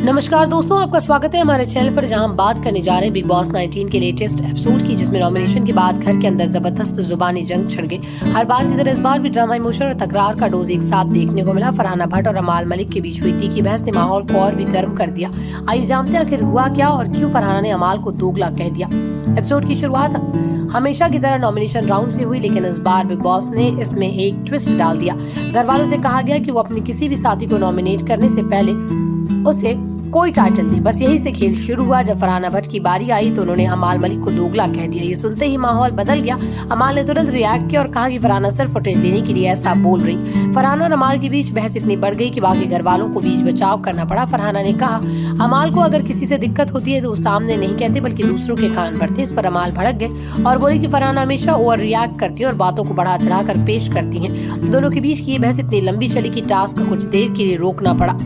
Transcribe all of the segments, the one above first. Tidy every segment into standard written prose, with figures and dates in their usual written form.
नमस्कार दोस्तों, आपका स्वागत है हमारे चैनल पर, जहां हम बात करने जा रहे हैं बिग बॉस 19 के लेटेस्ट एपिसोड की, जिसमें नॉमिनेशन के बाद घर के अंदर जबरदस्त जुबानी जंग छिड़ गई। हर बार की तरह इस बार भी ड्रामा, इमोशन और तकरार का डोज एक साथ देखने को मिला। फरहाना भट्ट और अमाल मलिक के बीच हुई तीखी बहस ने माहौल को और भी गर्म कर दिया। आइए जानते हैं आखिर हुआ क्या और क्यों फरहाना ने अमाल को दोगला कह दिया। एपिसोड की शुरुआत हमेशा की तरह नॉमिनेशन राउंड से हुई, लेकिन इस बार बिग बॉस ने इसमें एक ट्विस्ट डाल दिया। घर वालों से कहा गया कि वो अपने किसी भी साथी को नॉमिनेट करने से पहले उसे कोई टाइटल दे। बस यही से खेल शुरू हुआ। जब फरहाना भट्ट की बारी आई तो उन्होंने अमाल मलिक को दोगला कह दिया। ये सुनते ही माहौल बदल गया। अमाल ने तुरंत रिएक्ट किया और कहा कि फरहाना सिर्फ फुटेज लेने के लिए ऐसा बोल रही। फरहाना और अमाल के बीच बहस इतनी बढ़ गई कि बाकी घर वालों को बीच बचाव करना पड़ा। फरहाना ने कहा, अमाल को अगर किसी से दिक्कत होती है तो वो सामने नहीं कहते बल्कि दूसरों के कान भरते। इस पर अमाल भड़क गए और बोले कि फरहाना हमेशा ओवर रिएक्ट करती है और बातों को बढ़ा चढ़ा कर पेश करती है। दोनों के बीच की ये बहस इतनी लंबी चली कि टास्क कुछ देर के लिए रोकना पड़ा।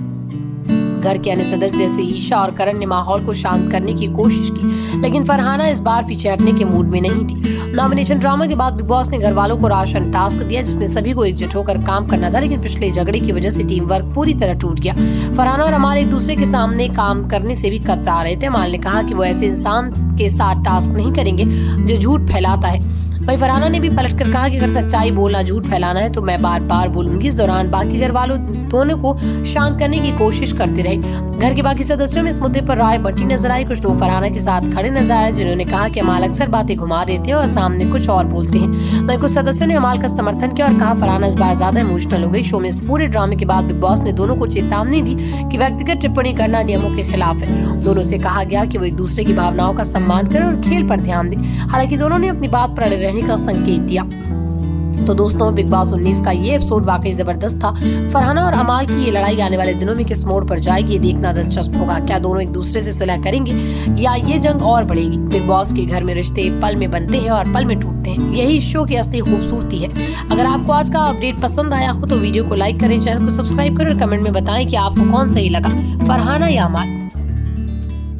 घर के अन्य सदस्य जैसे ईशा और करण ने माहौल को शांत करने की कोशिश की, लेकिन फरहाना इस बार पीछे हटने के मूड में नहीं थी। नॉमिनेशन ड्रामा के बाद बिग बॉस ने घर वालों को राशन टास्क दिया, जिसमें सभी को एकजुट होकर काम करना था, लेकिन पिछले झगड़े की वजह से टीम वर्क पूरी तरह टूट गया। फरहाना और अमाल एक दूसरे के सामने काम करने से भी कतरा रहे थे। अमाल ने कहा कि वो ऐसे इंसान के साथ टास्क नहीं करेंगे जो झूठ फैलाता है। वहीं फरहाना ने भी पलटकर कहा कि अगर सच्चाई बोलना झूठ फैलाना है तो मैं बार बार बोलूंगी। इस दौरान बाकी घर वालों दोनों को शांत करने की कोशिश करते रहे। घर के बाकी सदस्यों में इस मुद्दे पर राय बंटी नजर आई। कुछ लोग फरहाना के साथ खड़े नजर आए, जिन्होंने कहा कि अमाल अक्सर बातें घुमा देते हैं और सामने कुछ और बोलते हैं। वहीं कुछ सदस्यों ने अमाल का समर्थन किया और कहा फरहाना इस बार ज्यादा इमोशनल हो गई। शो में इस पूरे ड्रामे के बाद बिग बॉस ने दोनों को चेतावनी दी कि व्यक्तिगत टिप्पणी करना नियमों के खिलाफ है। दोनों से कहा गया कि वो एक दूसरे की भावनाओं का सम्मान करें और खेल पर ध्यान दें। हालांकि दोनों ने अपनी बात पर अड़े रहने का संकेत दिया। तो दोस्तों, बिग बॉस 19 का ये एपिसोड वाकई जबरदस्त था। फरहाना और अमाल की ये लड़ाई आने वाले दिनों में किस मोड़ पर जाएगी, ये देखना दिलचस्प होगा। क्या दोनों एक दूसरे से सुलह करेंगे या ये जंग और बढ़ेगी? बिग बॉस के घर में रिश्ते पल में बनते हैं और पल में टूटते हैं। यही शो की असली खूबसूरती है। अगर आपको आज का अपडेट पसंद आया हो तो वीडियो को लाइक करें, चैनल को सब्सक्राइब करें और कमेंट में बताएं कि आपको कौन सही लगा, फरहाना या अमाल।